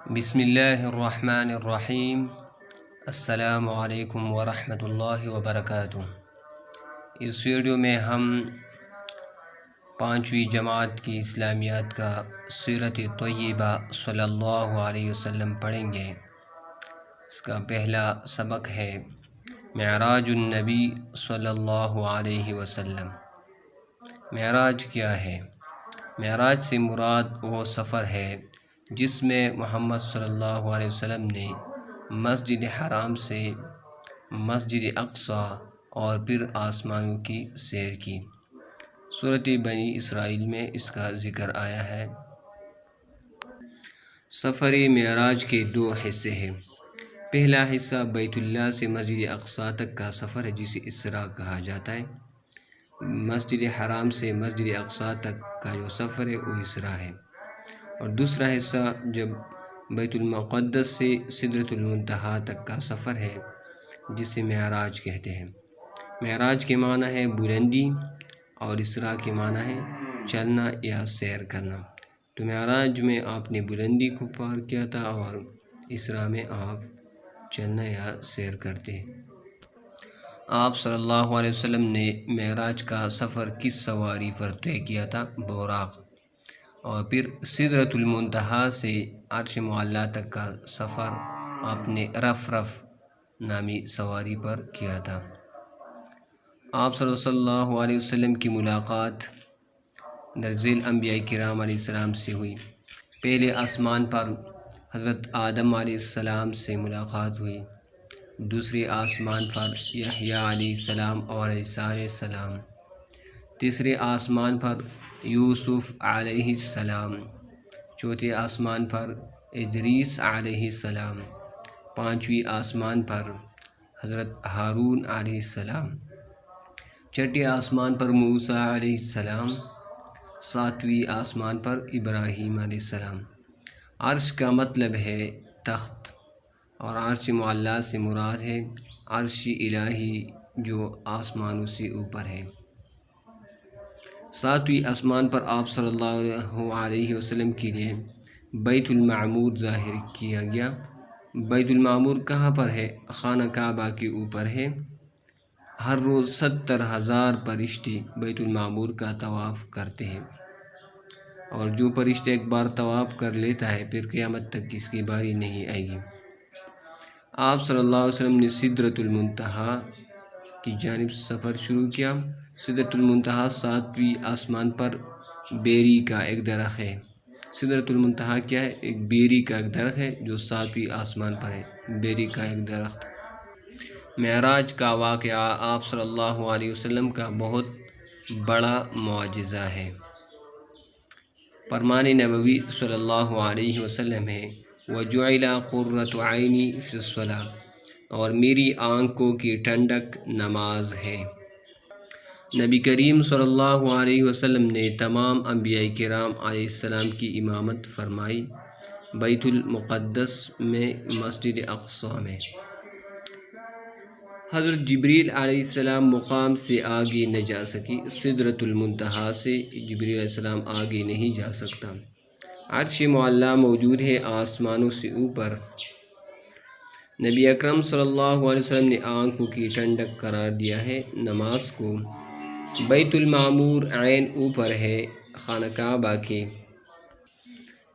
بسم اللہ الرحمن الرحیم۔ السلام علیکم ورحمۃ اللہ وبرکاتہ۔ اس ویڈیو میں ہم 5ویں جماعت کی اسلامیات کا سیرت طیبہ صلی اللہ علیہ وسلم پڑھیں گے۔ اس کا پہلا سبق ہے معراج النبی صلی اللہ علیہ وسلم۔ معراج کیا ہے؟ معراج سے مراد وہ سفر ہے جس میں محمد صلی اللہ علیہ وسلم نے مسجد حرام سے مسجد اقصیٰ اور پھر آسمانوں کی سیر کی۔ سورۃ بنی اسرائیل میں اس کا ذکر آیا ہے۔ سفر معراج کے 2 حصے ہیں۔ پہلا حصہ بیت اللہ سے مسجد اقصیٰ تک کا سفر ہے جسے اسراء کہا جاتا ہے۔ مسجد حرام سے مسجد اقصیٰ تک کا جو سفر ہے وہ اسراء ہے۔ اور دوسرا حصہ جب بیت المقدس سے سدرۃ المنتہا تک کا سفر ہے جسے معراج کہتے ہیں۔ معراج کے معنی ہے بلندی اور اسراء کے معنی ہے چلنا یا سیر کرنا۔ تو معراج میں آپ نے بلندی کو پار کیا تھا اور اسراء میں آپ چلنا یا سیر کرتے۔ آپ صلی اللہ علیہ وسلم نے معراج کا سفر کس سواری پر طے کیا تھا؟ براق۔ اور پھر سدرۃ المنتہا سے عرش معلیٰ تک کا سفر آپ نے رفرف نامی سواری پر کیا تھا۔ آپ صلی اللہ علیہ وسلم کی ملاقات درذیل انبیاء کرام علیہ السلام سے ہوئی۔ پہلے آسمان پر حضرت آدم علیہ السلام سے ملاقات ہوئی، دوسرے آسمان پر یحییٰ علیہ السلام اور عیسیٰ علیہ السلام، تیسرے آسمان پر یوسف علیہ السلام، چوتھے آسمان پر ادریس علیہ السلام، 5ویں آسمان پر حضرت ہارون علیہ السلام، چھٹے آسمان پر موسیٰ علیہ السلام، 7ویں آسمان پر ابراہیم علیہ السلام۔ عرش کا مطلب ہے تخت، اور عرش معلیٰ سے مراد ہے عرش الہی جو آسمانوں سے اوپر ہے۔ 7ویں آسمان پر آپ صلی اللہ علیہ وسلم کے لیے بیت المعمور ظاہر کیا گیا۔ بیت المعمور کہاں پر ہے؟ خانہ کعبہ کے اوپر ہے۔ ہر روز 70,000 فرشتے بیت المعمور کا طواف کرتے ہیں، اور جو فرشتے ایک بار طواف کر لیتا ہے پھر قیامت تک اس کی باری نہیں آئے گی۔ آپ صلی اللہ علیہ وسلم نے سدرۃ المنتہا کی جانب سفر شروع کیا۔ سدرۃ المنتہا 7ویں آسمان پر بیری کا ایک درخت ہے۔ سدرۃ المنتہا کیا ہے؟ ایک بیری کا ایک درخت ہے جو 7ویں آسمان پر ہے، بیری کا ایک درخت۔ معراج کا واقعہ آپ صلی اللہ علیہ وسلم کا بہت بڑا معجزہ ہے۔ فرمان نبوی صلی اللہ علیہ وسلم ہے وَجُعِلَ قُرَّةُ عَيْنِي فِي الصَّلَاةِ، اور میری آنکھوں کی ٹھنڈک نماز ہے۔ نبی کریم صلی اللہ علیہ وسلم نے تمام انبیاء کرام علیہ السلام کی امامت فرمائی، بیت المقدس میں، مسجد اقصیٰ میں۔ حضرت جبریل علیہ السلام مقام سے آگے نہ جا سکی، سدرۃ المنتہا سے جبریل علیہ السلام آگے نہیں جا سکتا۔ عرش معلیٰ موجود ہے آسمانوں سے اوپر۔ نبی اکرم صلی اللہ علیہ وسلم نے آنکھوں کی ٹھنڈک قرار دیا ہے نماز کو۔ بیت المعمور عین اوپر ہے خانہ کعبہ کے۔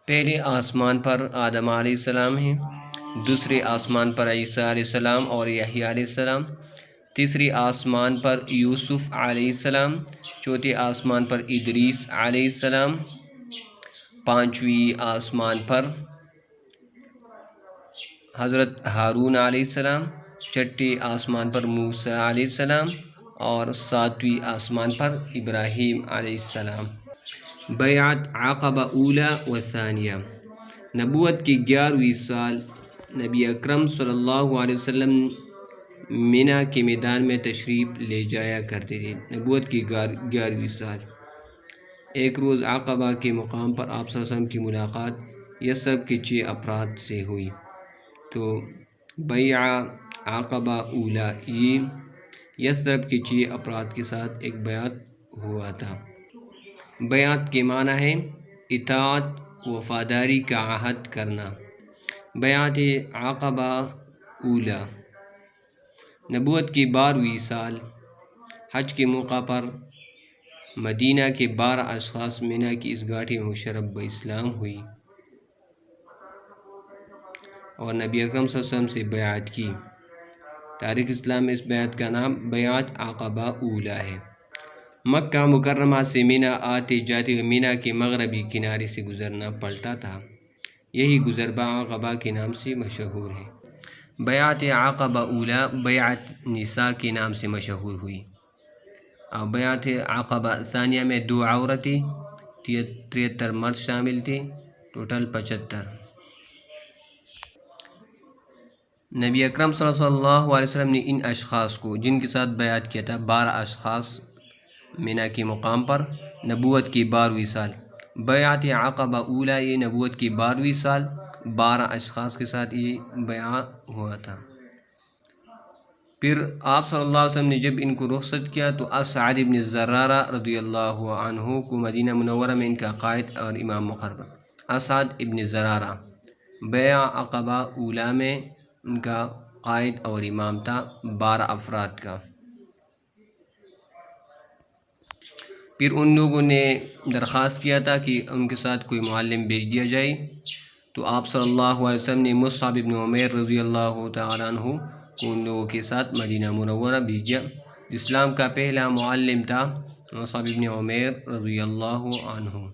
پہلے آسمان پر آدم علیہ السلام ہیں، دوسرے آسمان پر عیسیٰ علیہ السلام اور یحییٰ علیہ السلام، تیسرے آسمان پر یوسف علیہ السلام، چوتھے آسمان پر ادریس علیہ السلام، 5ویں آسمان پر حضرت ہارون علیہ السلام، چھٹے آسمان پر موسیٰ علیہ السلام، اور 7ویں آسمان پر ابراہیم علیہ السلام۔ بیعت عقبہ اولیٰ و ثانیہ۔ نبوت کے 11ویں سال نبی اکرم صلی اللہ علیہ وسلم منی کے میدان میں تشریف لے جایا کرتے تھے۔ نبوت کی 11ویں سال ایک روز عقبہ کے مقام پر آپ صلی اللہ علیہ وسلم کی ملاقات یثرب کے 6 افراد سے ہوئی۔ تو بیعت عقبہ اولیٰ یہ یثرب کے 6 افراد کے ساتھ ایک بیعت ہوا تھا۔ بیعت کے معنی ہے اطاعت، وفاداری کا عہد کرنا۔ بیعت عقبہ اولی، نبوت کی 12ویں سال، حج کے موقع پر مدینہ کے 12 اشخاص مینا کی اس گھاٹی میں مشرف باسلام ہوئی اور نبی اکرم صلی اللہ علیہ وسلم سے بیعت کی۔ تاریخ اسلام میں اس بیعت کا نام بیعت عقبہ اولی ہے۔ مکہ مکرمہ سے مینا آتے جاتے ہوئے مینا کے مغربی کنارے سے گزرنا پڑتا تھا، یہی گزربہ عقبہ کے نام سے مشہور ہے۔ بیعت عقبہ اولی بیعت نساء کے نام سے مشہور ہوئی، اور بیعت عقبہ ثانیہ میں 2 عورتیں 73 مرد شامل تھے، ٹوٹل 75۔ نبی اکرم صلی اللہ علیہ وسلم نے ان اشخاص کو جن کے ساتھ بیعت کیا تھا، 12 اشخاص مینا کے مقام پر، نبوت کی 12ویں سال۔ بیعت عقبہ اولی یہ نبوت کی 12ویں سال 12 اشخاص کے ساتھ یہ بیعت ہوا تھا۔ پھر آپ صلی اللہ علیہ وسلم نے جب ان کو رخصت کیا تو اسعد ابن زرارہ رضی اللہ عنہ کو مدینہ منورہ میں ان کا قائد اور امام مقرر۔ اسعد ابن زرارہ بیعت عقبہ اولی میں ان کا قائد اور امام تھا 12 افراد کا۔ پھر ان لوگوں نے درخواست کیا تھا کہ ان کے ساتھ کوئی معلم بھیج دیا جائے، تو آپ صلی اللہ علیہ وسلم نے مصعب ابن عمیر رضی اللہ تعالیٰ عنہ کو ان لوگوں کے ساتھ مدینہ منورہ بھیجا۔ اسلام کا پہلا معلم تھا مصعب ابن عمیر رضی اللہ عنہ۔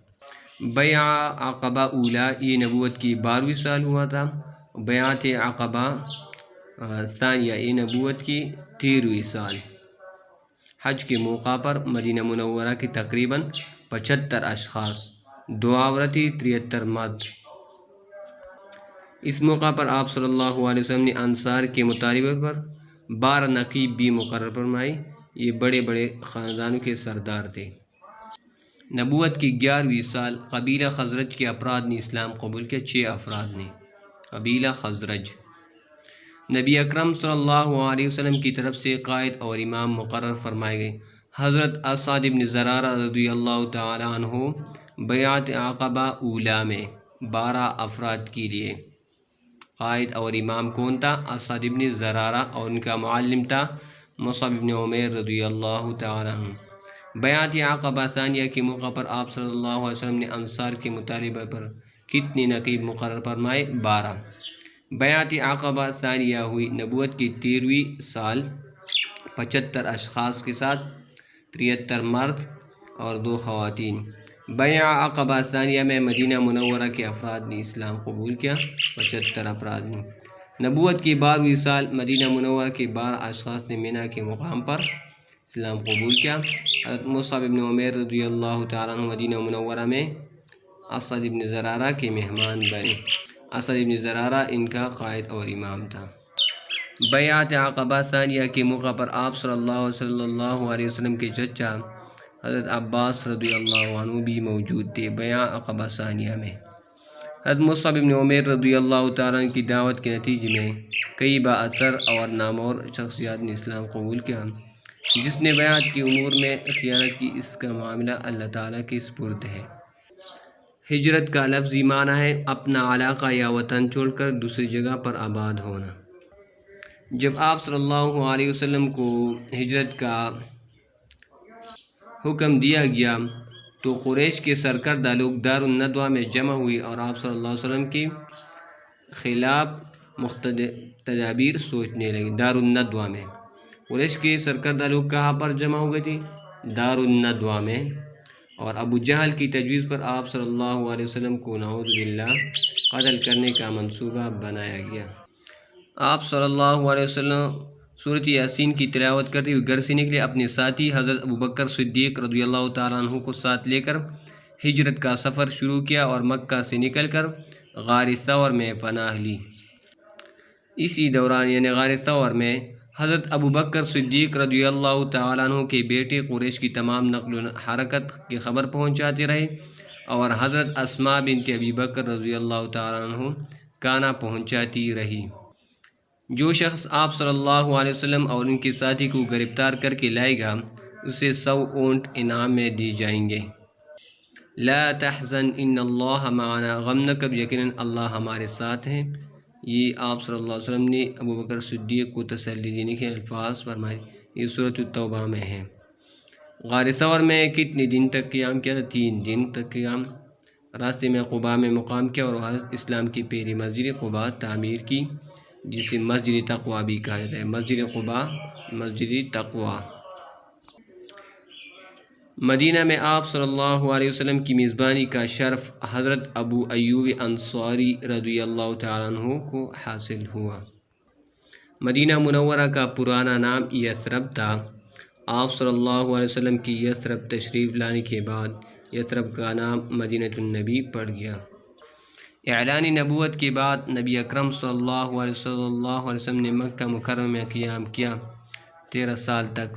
بیعت عقبہ اولی یہ نبوت کی 12ویں سال ہوا تھا۔ بیعت عقبہ ثانیہ یہ نبوت کی 13ویں سال، حج کے موقع پر مدینہ منورہ کے تقریباً 75 اشخاص، 2 عورتیں 73 مرد۔ اس موقع پر آپ صلی اللہ علیہ وسلم نے انصار کے مطالبے پر 12 نقیب بھی مقرر فرمائے، یہ بڑے بڑے خاندانوں کے سردار تھے۔ نبوت کی 11ویں سال، قبیلہ خزرج کے افراد نے اسلام قبول کیا، 6 افراد نے، قبیلہ خزرج۔ نبی اکرم صلی اللہ علیہ وسلم کی طرف سے قائد اور امام مقرر فرمائے گئے۔ حضرت اسعد ابن زرارہ رضی اللہ تعالی عنہ بیعت عقبہ اولی میں 12 افراد کے لیے قائد اور امام کون تھا؟ اسعد ابن زرارہ، اور ان کا معلم تھا مصعب ابن عمیر رضی اللہ تعالی عنہ۔ بیعت عقبہ ثانیہ کے موقع پر آپ صلی اللہ علیہ وسلم نے انصار کے مطالبہ پر کتنے نقیب مقرر فرمائے؟ 12۔ بیعت عقبہ ثانیہ ہوئی نبوت کی 13ویں سال، 75 اشخاص کے ساتھ، 73 مرد اور 2 خواتین۔ بیعت عقبہ ثانیہ میں مدینہ منورہ کے افراد نے اسلام قبول کیا، 75 افراد نے۔ نبوت کی 12ویں سال، مدینہ منورہ کے 12 اشخاص نے مینا کے مقام پر اسلام قبول کیا۔ حضرت مصعب ابن عمیر رضی اللہ تعالیٰ عنہ مدینہ منورہ میں اسعد ابن زرارہ کے مہمان بنے۔ اسعد ابن زرارہ ان کا قائد اور امام تھا۔ بیعت عقبہ ثانیہ کے موقع پر آپ صلی اللہ علیہ وسلم کے چچا حضرت عباس رضی اللہ عنہ بھی موجود تھے۔ بیعت عقبہ ثانیہ میں حضرت مصعب ابن عمیر رضی اللہ تعالیٰ عنہ کی دعوت کے نتیجے میں کئی بااثر اور نامور شخصیات نے اسلام قبول کیا۔ جس نے بیعت کی امور میں خیانت کی، اس کا معاملہ اللہ تعالیٰ کے سپرد ہے۔ ہجرت کا لفظی معنی ہے اپنا علاقہ یا وطن چھوڑ کر دوسری جگہ پر آباد ہونا۔ جب آپ صلی اللہ علیہ وسلم کو ہجرت کا حکم دیا گیا تو قریش کے سرکردہ لوگ دار الندوہ میں جمع ہوئے اور آپ صلی اللہ علیہ وسلم کے خلاف مختلف تدابیر سوچنے لگے۔ دار الندوہ میں قریش کے سرکردہ لوگ کہاں پر جمع ہو گئے تھے؟ دار الندوہ میں، اور ابو جہل کی تجویز پر آپ صلی اللہ علیہ وسلم کو نعوذ باللہ قتل کرنے کا منصوبہ بنایا گیا۔ آپ صلی اللہ علیہ وسلم سورۃ یاسین کی تلاوت کرتے ہوئے گھر سے نکلے، اپنے ساتھی حضرت ابوبکر صدیق رضی اللہ تعالیٰ عنہ کو ساتھ لے کر ہجرت کا سفر شروع کیا اور مکہ سے نکل کر غار ثور میں پناہ لی۔ اسی دوران یعنی غار ثور میں حضرت ابوبکر صدیق رضی اللہ تعالیٰ عنہ کے بیٹے قریش کی تمام نقل و حرکت کی خبر پہنچاتے رہے، اور حضرت اسماء بنت ابی بکر رضی اللہ تعالیٰ عنہ کانا پہنچاتی رہی۔ جو شخص آپ صلی اللہ علیہ وسلم اور ان کے ساتھی کو گرفتار کر کے لائے گا، اسے 100 اونٹ انعام میں دی جائیں گے۔ لا تحزن ان اللہ معنا، غم نہ کر، یقیناً اللہ ہمارے ساتھ ہیں۔ یہ آپ صلی اللہ علیہ وسلم نے ابو بکر صدیق کو تسلی دینے کے الفاظ فرمائے، یہ سورۃ التوبہ میں ہے۔ غار ثور میں کتنے دن تک قیام کیا تھا؟ 3 دن تک قیام۔ راستے میں قباء میں مقام کیا اور حضرت اسلام کی پہلی مسجد قباء تعمیر کی، جسے مسجد تقویٰ بھی کہا جاتا ہے۔ مسجد قباء، مسجد تقویٰ۔ مدینہ میں آپ صلی اللہ علیہ وسلم کی میزبانی کا شرف حضرت ابو ایوب انصاری رضی اللہ تعالیٰ عنہ کو حاصل ہوا۔ مدینہ منورہ کا پرانا نام یثرب تھا۔ آپ صلی اللہ علیہ وسلم کی یثرب تشریف لانے کے بعد یثرب کا نام مدینہ النبی پڑ گیا۔ اعلان نبوت کے بعد نبی اکرم صلی اللہ علیہ وسلم نے مکہ مکرمہ میں قیام کیا 13 سال تک۔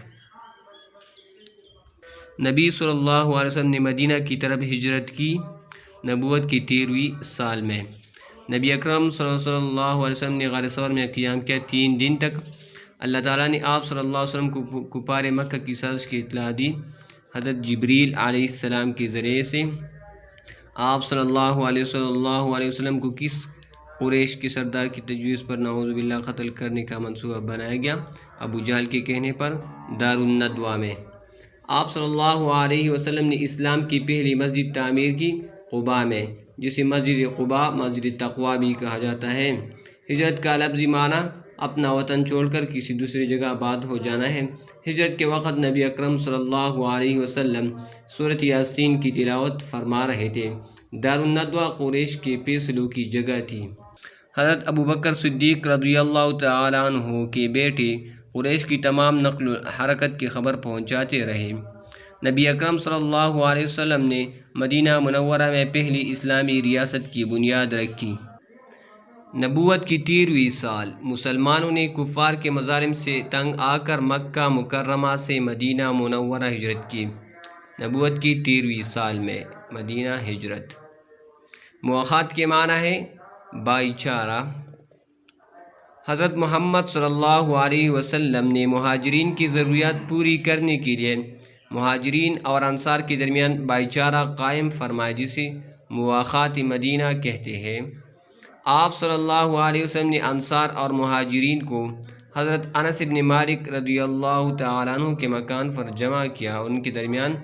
نبی صلی اللہ علیہ وسلم نے مدینہ کی طرف ہجرت کی نبوت کی 13ویں سال میں۔ نبی اکرم صلی اللہ علیہ وسلم نے غار ثور میں قیام کیا 3 دن تک۔ اللہ تعالیٰ نے آپ صلی اللہ علیہ وسلم کو کفار مکہ کی سازش کی اطلاع دی۔ حضرت جبریل علیہ السلام کے ذریعے سے آپ صلی اللہ علیہ وسلم کو کس قریش کے سردار کی تجویز پر نعوذ باللہ قتل کرنے کا منصوبہ بنایا گیا؟ ابو جہل کے کہنے پر دار الندوہ میں۔ آپ صلی اللہ علیہ وسلم نے اسلام کی پہلی مسجد تعمیر کی قباء میں، جسے مسجد قباء، مسجد تقویٰ بھی کہا جاتا ہے۔ ہجرت کا لفظی معنی اپنا وطن چھوڑ کر کسی دوسری جگہ آباد ہو جانا ہے۔ ہجرت کے وقت نبی اکرم صلی اللہ علیہ وسلم سورۃ یاسین کی تلاوت فرما رہے تھے۔ دار الندوہ قریش کے فیصلوں کی جگہ تھی۔ حضرت ابو بکر صدیق رضی اللہ تعالیٰ عنہ کے بیٹے قریش کی تمام نقل و حرکت کی خبر پہنچاتے رہے۔ نبی اکرم صلی اللہ علیہ وسلم نے مدینہ منورہ میں پہلی اسلامی ریاست کی بنیاد رکھی۔ نبوت کی 13ویں سال مسلمانوں نے کفار کے مظالم سے تنگ آ کر مکہ مکرمہ سے مدینہ منورہ ہجرت کی۔ نبوت کی 13ویں سال میں مدینہ ہجرت۔ مواخات کے معنی ہے بھائی چارہ۔ حضرت محمد صلی اللہ علیہ وسلم نے مہاجرین کی ضروریات پوری کرنے کے لیے مہاجرین اور انصار کے درمیان بھائی چارہ قائم فرمایا، جسے مواخات مدینہ کہتے ہیں۔ آپ صلی اللہ علیہ وسلم نے انصار اور مہاجرین کو حضرت انس بن مالک رضی اللہ تعالیٰ عنہ کے مکان پر جمع کیا اور ان کے درمیان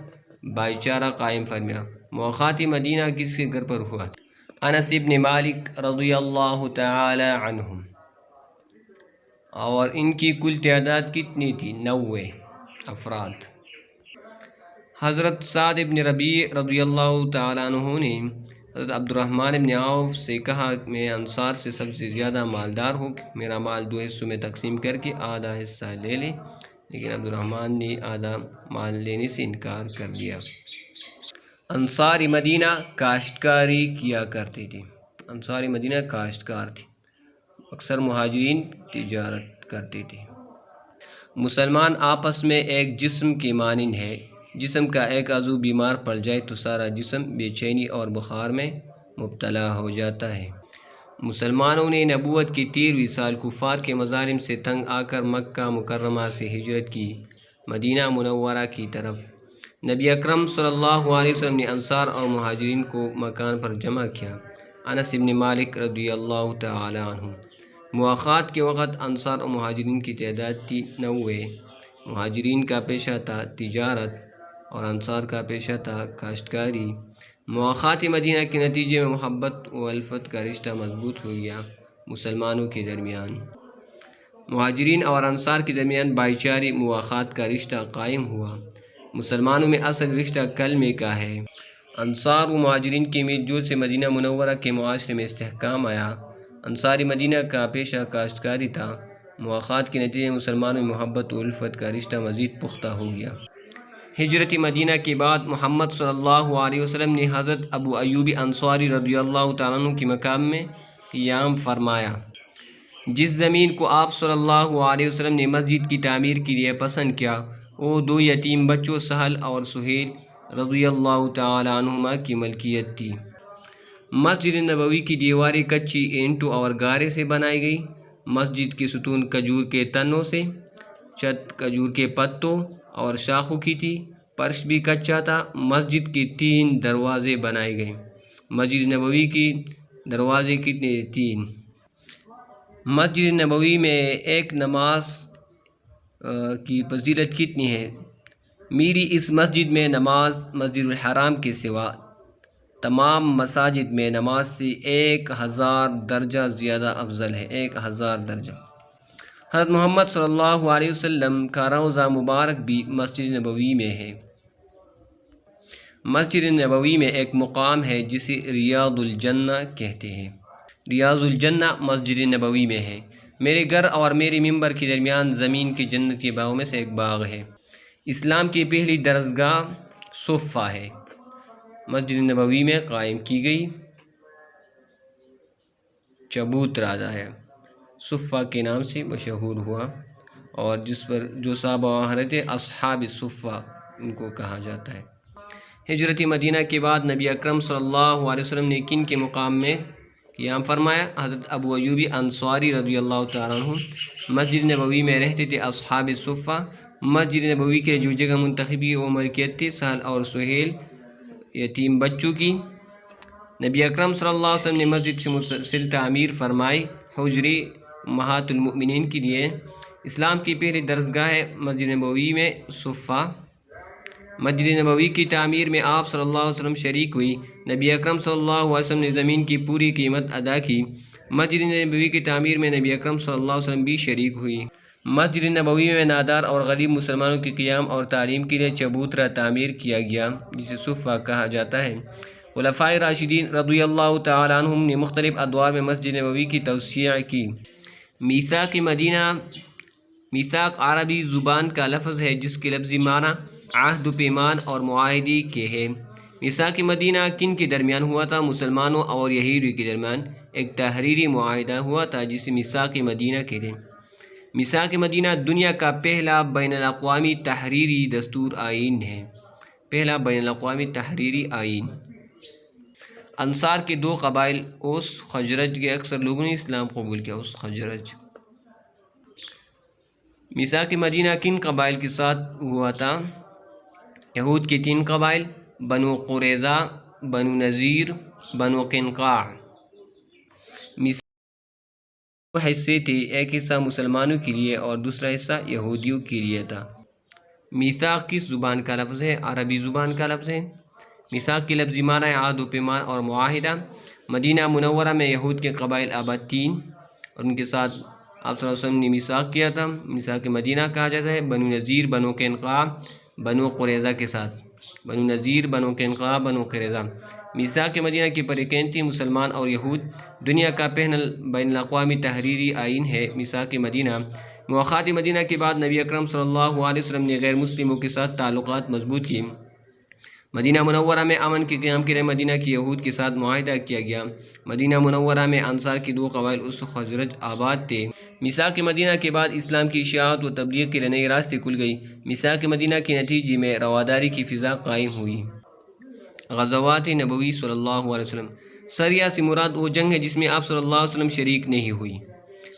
بھائی چارہ قائم فرمایا۔ مواخات مدینہ کس کے گھر پر ہوا؟ انس بن مالک رضی اللہ تعالیٰ عنہ۔ اور ان کی کل تعداد کتنی تھی؟ 90 افراد۔ حضرت سعد بن ربیع رضی اللہ تعالیٰ عنہ نے حضرت عبد الرحمن بن عوف سے کہا، میں انصار سے سب سے زیادہ مالدار ہوں، میرا مال 2 حصوں میں تقسیم کر کے آدھا حصہ لے لے، لیکن عبد الرحمن نے آدھا مال لینے سے انکار کر دیا۔ انصار مدینہ کاشتکاری کیا کرتے تھے۔ انصار مدینہ کاشتکار تھے، اکثر مہاجرین تجارت کرتے تھے۔ مسلمان آپس میں ایک جسم کے مانند ہے۔ جسم کا ایک عضو بیمار پڑ جائے تو سارا جسم بے چینی اور بخار میں مبتلا ہو جاتا ہے۔ مسلمانوں نے نبوت کی 13ویں سال کفار کے مظالم سے تنگ آ کر مکہ مکرمہ سے ہجرت کی مدینہ منورہ کی طرف۔ نبی اکرم صلی اللہ علیہ وسلم نے انصار اور مہاجرین کو مکان پر جمع کیا۔ انس بن مالک رضی اللہ تعالی عنہ۔ مواخات کے وقت انصار اور مہاجرین کی تعداد تھی 90۔ مہاجرین کا پیشہ تھا تجارت اور انصار کا پیشہ تھا کاشتکاری۔ مواخات مدینہ کے نتیجے میں محبت و الفت کا رشتہ مضبوط ہو گیا مسلمانوں کے درمیان۔ مہاجرین اور انصار کے درمیان بھائی چارے مواخات کا رشتہ قائم ہوا۔ مسلمانوں میں اصل رشتہ کلمے کا ہے۔ انصار و مہاجرین کے میل جول سے مدینہ منورہ کے معاشرے میں استحکام آیا۔ انصاری مدینہ کا پیشہ کاشتکاری تھا۔ مواخات کے نتیجے میں مسلمانوں میں محبت و الفت کا رشتہ مزید پختہ ہو گیا۔ ہجرت مدینہ کے بعد محمد صلی اللہ علیہ وسلم نے حضرت ابو ایوب انصاری رضی اللہ تعالیٰ عنہ کے مقام میں قیام فرمایا۔ جس زمین کو آپ صلی اللہ علیہ وسلم نے مسجد کی تعمیر کے لیے پسند کیا، وہ 2 یتیم بچوں سہل اور سہیل رضی اللہ تعالیٰ عنہما کی ملکیت تھی۔ مسجد نبوی کی دیواریں کچی اینٹوں اور گارے سے بنائی گئی۔ مسجد کے ستون کھجور کے تنوں سے، چھت کھجور کے پتوں اور شاخوں کی تھی، فرش بھی کچا تھا۔ مسجد کے 3 دروازے بنائے گئے۔ مسجد نبوی کی دروازے کتنے؟ 3۔ مسجد نبوی میں ایک نماز کی فضیلت کتنی ہے؟ میری اس مسجد میں نماز مسجد الحرام کے سوا تمام مساجد میں نماز سے 1000 درجہ زیادہ افضل ہے، 1000 درجہ۔ حضرت محمد صلی اللہ علیہ وسلم کا روضہ مبارک بھی مسجد نبوی میں ہے۔ مسجد نبوی میں ایک مقام ہے جسے ریاض الجنہ کہتے ہیں۔ ریاض الجنہ مسجد نبوی میں ہے۔ میرے گھر اور میرے ممبر کے درمیان زمین کے جنت کے باغوں میں سے ایک باغ ہے۔ اسلام کی پہلی درسگاہ صفہ ہے، مسجد نبوی میں قائم کی گئی۔ چبوترا ہے، صفہ کے نام سے مشہور ہوا، اور جس پر جو صحابہ وہاں رہتے اصحاب صفہ ان کو کہا جاتا ہے۔ ہجرت مدینہ کے بعد نبی اکرم صلی اللہ علیہ وسلم نے کن کے مقام میں قیام فرمایا؟ حضرت ابو ایوب انصاری رضی اللہ تعالیٰ عنہ مسجد نبوی میں رہتے تھے۔ اصحاب صفہ مسجد نبوی کے جو جگہ منتخب کی وہ ملکیت تھی سہل اور سہیل یتیم بچوں کی۔ نبی اکرم صلی اللہ علیہ وسلم نے مسجد سے متصل تعمیر فرمائی حجری امہات المؤمنین کے لیے۔ اسلام کی پہلی درسگاہ ہے مسجد نبوی میں صفہ۔ مسجد نبوی کی تعمیر میں آپ صلی اللہ علیہ وسلم شریک ہوئی۔ نبی اکرم صلی اللہ علیہ وسلم نے زمین کی پوری قیمت ادا کی۔ مسجد نبوی کی تعمیر میں نبی اکرم صلی اللہ علیہ وسلم بھی شریک ہوئی۔ مسجد نبوی میں نادار اور غریب مسلمانوں کی قیام اور تعلیم کے لیے چبوترا تعمیر کیا گیا جسے صفہ کہا جاتا ہے۔ خلفائے راشدین رضی اللہ تعالیٰ عنہم نے مختلف ادوار میں مسجد نبوی کی توسیع کی۔ میثاق مدینہ، میثاق عربی زبان کا لفظ ہے جس کے لفظی معنی عہد و پیمان اور معاہدے کے ہے۔ میثاق مدینہ کن کے درمیان ہوا تھا؟ مسلمانوں اور یہودیوں کے درمیان ایک تحریری معاہدہ ہوا تھا جسے میثاق مدینہ کہتے ہیں۔ میثاق مدینہ دنیا کا پہلا بین الاقوامی تحریری دستور آئین ہے، پہلا بین الاقوامی تحریری آئین۔ انصار کے 2 قبائل اوس خزرج کے اکثر لوگوں نے اسلام قبول کیا۔ اوس خزرج۔ میثاق مدینہ کن قبائل کے ساتھ ہوا تھا؟ یہود کے 3 قبائل، بنو قریظہ، بنو نذیر، بنو قینقاع۔ میثاق 2 حصے تھے، ایک حصہ مسلمانوں کے لیے اور دوسرا حصہ یہودیوں کے لیے تھا۔ میثاق کس زبان کا لفظ ہے؟ عربی زبان کا لفظ ہے۔ میثاق کے لفظی معنی عہد و پیمان اور معاہدہ۔ مدینہ منورہ میں یہود کے قبائل آباد 3 اور ان کے ساتھ آپ صلی اللہ علیہ وسلم نے میثاق کیا تھا۔ میثاق مدینہ کہا جاتا ہے بنو نذیر، بنو قینقاع، بنو قریظہ کے ساتھ۔ بنو نذیر، بنو قینقاع، بنو قریظہ۔ میثاق مدینہ کے فریقین تھے مسلمان اور یہود۔ دنیا کا پہلا بین الاقوامی تحریری آئین ہے میثاق مدینہ۔ مواخات مدینہ کے بعد نبی اکرم صلی اللہ علیہ وسلم نے غیر مسلموں کے ساتھ تعلقات مضبوط کیے۔ مدینہ منورہ میں امن کے قیام کے لیے مدینہ کی یہود کے ساتھ معاہدہ کیا گیا۔ مدینہ منورہ میں انصار کی 2 قبائل اوس خزرج آباد تھے۔ میثاق مدینہ کے بعد اسلام کی اشاعت و تبلیغ کے لیے نئے راستے کھل گئی۔ میثاق مدینہ کے نتیجے میں رواداری کی فضا قائم ہوئی۔ غزوات نبوی صلی اللہ علیہ وسلم۔ سریہ سے مراد وہ جنگ ہے جس میں آپ صلی اللہ علیہ وسلم شریک نہیں ہوئی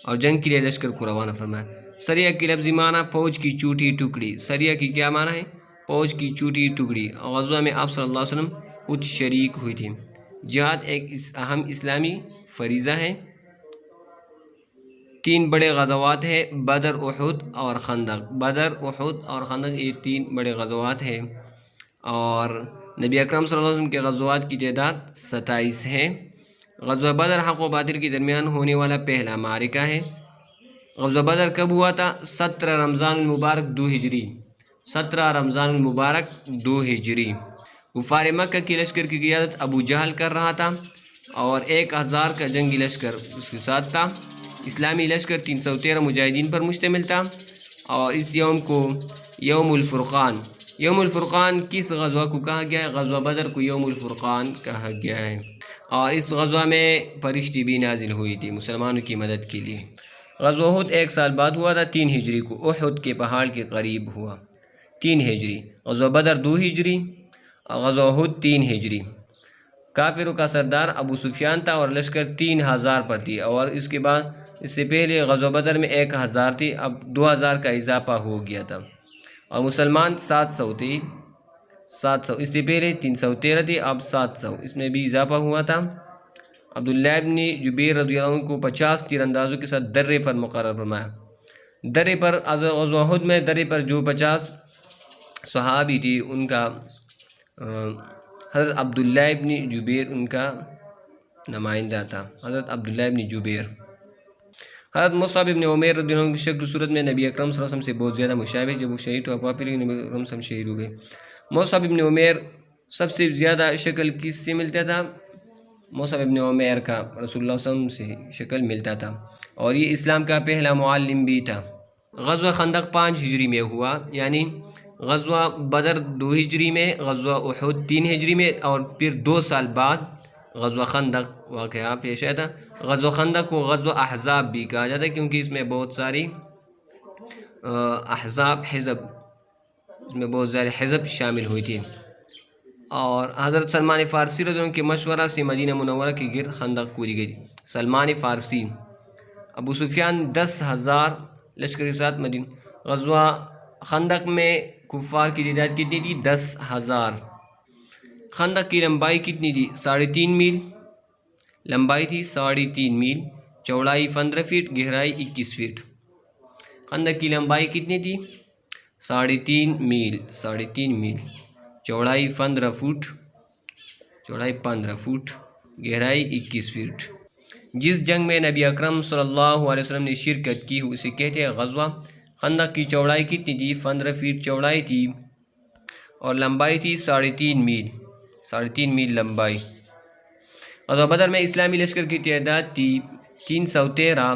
اور جنگ کے لیے لشکر کو روانہ فرمایا۔ سریہ کی لفظی معنی فوج کی چھوٹی ٹکڑی۔ سریہ کی کیا معنی ہے؟ فوج کی چھوٹی ٹکڑی۔ غزوہ میں آپ صلی اللہ علیہ وسلم خود شریک ہوئے تھے۔ جہاد ایک اہم اسلامی فریضہ ہے۔ 3 بڑے غزوات ہیں، بدر، احد اور خندق۔ بدر، احد اور خندق یہ 3 بڑے غزوات ہیں، اور نبی اکرم صلی اللہ علیہ وسلم کے غزوات کی تعداد 27 ہے۔ غزوہ بدر حق و باطل کے درمیان ہونے والا پہلا معرکہ ہے۔ غزوہ بدر کب ہوا تھا؟ 17 رمضان المبارک 2 ہجری۔ 17 رمضان المبارک 2 ہجری۔ کفار مکہ کی لشکر کی قیادت ابو جہل کر رہا تھا اور 1000 کا جنگی لشکر اس کے ساتھ تھا۔ اسلامی لشکر 313 مجاہدین پر مشتمل تھا، اور اس یوم کو یوم الفرقان، یوم الفرقان کس غزوہ کو کہا گیا ہے؟ غزوہ بدر کو یوم الفرقان کہا گیا ہے، اور اس غزوہ میں فرشتے بھی نازل ہوئی تھی مسلمانوں کی مدد کے لیے۔ غزوہ احد 1 سال بعد ہوا تھا، 3 ہجری کو، احد کے پہاڑ کے قریب ہوا، 3 ہجری۔ غزوہ بدر 2 ہجری، غزوہ احد 3 ہجری۔ کافروں کا سردار ابو سفیان تھا اور لشکر 3000 پر تھی، اور اس کے بعد اس سے پہلے غزوہ بدر میں 1000 تھی، اب 2000 کا اضافہ ہو گیا تھا، اور مسلمان 700 تھے، 700۔ اس سے پہلے 313 تھی، اب 700، اس میں بھی اضافہ ہوا تھا۔ عبداللہ ابن جبیر رضی اللہ عنہ کو 50 تیر اندازوں کے ساتھ درے پر مقرر فرمایا۔ درے پر غزوہ احد میں درے پر جو 50 صحابی تھی ان کا حضرت عبداللہ ابن جبیر ان کا نمائندہ تھا، حضرت عبداللہ ابن جبیر۔ حضرت مصعب ابن عمیر رضی اللہ عنہ کی شکل صورت میں نبی اکرم صلی اللہ علیہ وسلم سے بہت زیادہ مشابہ، جب وہ شہید ہوا پھر نبی اکرم صلی اللہ علیہ وسلم شہید ہو گئے۔ مصعب ابن عمیر سب سے زیادہ شکل کس سے ملتا تھا؟ مصعب ابن عمیر کا رسول اللہ صلی اللہ علیہ وسلم سے شکل ملتا تھا، اور یہ اسلام کا پہلا معلم بھی تھا۔ غزوہ خندق 5 ہجری میں ہوا، یعنی غزوہ بدر 2 ہجری میں، غزوہ احد 3 ہجری میں، اور پھر 2 سال بعد غزوہ خندق واقعہ پیش آیا تھا۔ غزوہ خندق کو غزوہ احزاب بھی کہا جاتا ہے، کیونکہ اس میں بہت ساری احزاب حزب شامل ہوئی تھی، اور حضرت سلمان فارسی رضی اللہ عنہ کے مشورہ سے مدینہ منورہ کے گرد خندق کوری گئی۔ سلمان فارسی، ابو سفیان 10,000 لشکر کے ساتھ مدینہ۔ غزوہ خندق میں کفار کی تعداد کتنی تھی؟ 10,000۔ خندق کی لمبائی کتنی تھی؟ 3.5 میل لمبائی تھی، 3.5 میل، چوڑائی 15 فٹ، گہرائی 21 فٹ۔ خندق کی لمبائی کتنی تھی؟ 3.5 میل، چوڑائی 15 فٹ، گہرائی 21 فٹ۔ جس جنگ میں نبی اکرم صلی اللہ علیہ وسلم نے شرکت کی اسے کہتے ہیں غزوہ خندق۔ کی چوڑائی کتنی تھی؟ 15 فٹ چوڑائی تھی، اور لمبائی تھی 3.5 میل لمبائی۔ غزوہ بدر میں اسلامی لشکر کی تعداد تھی 313،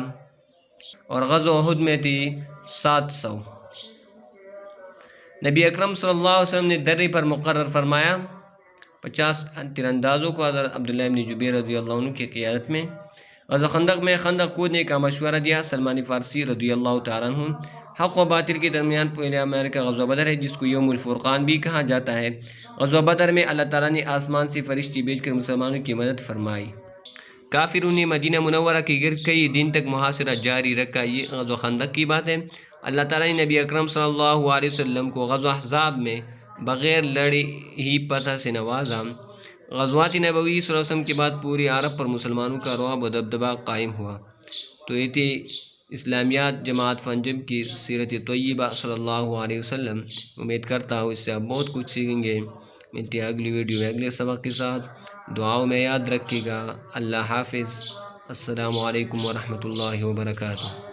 اور غزوہ احد میں تھی 700۔ نبی اکرم صلی اللہ علیہ وسلم نے درے پر مقرر فرمایا 50 تیر اندازوں کو حضرت عبداللہ ابن جبیر رضی اللہ عنہ کی قیادت میں۔ غزوہ خندق میں خندق کودنے کا مشورہ دیا سلمان فارسی رضی اللہ تعالیٰ عنہ۔ حق و باطل کے درمیان پہلے عمل کا غزوہ بدر ہے، جس کو یوم الفرقان بھی کہا جاتا ہے۔ غزوہ بدر میں اللہ تعالیٰ نے آسمان سے فرشتے بھیج کر مسلمانوں کی مدد فرمائی۔ کافروں نے مدینہ منورہ کے گرد کئی دن تک محاصرہ جاری رکھا۔ یہ غزوہ خندق کی بات ہے۔ اللہ تعالیٰ نے نبی اکرم صلی اللہ علیہ وسلم کو غزوہ احزاب میں بغیر لڑے ہی فتح سے نوازا۔ غزوات نبوی صلی اللہ علیہ وسلم کے بعد پوری عرب پر مسلمانوں کا رعب و دبدبہ قائم ہوا۔ تو یہ تھی اسلامیات جماعت فنجم کی سیرت طیبہ صلی اللہ علیہ وسلم۔ امید کرتا ہوں اس سے آپ بہت کچھ سیکھیں گے۔ ملتے ہیں اگلی ویڈیو میں اگلے سبق کے ساتھ۔ دعاؤں میں یاد رکھیے گا۔ اللہ حافظ۔ السلام علیکم ورحمۃ اللہ وبرکاتہ۔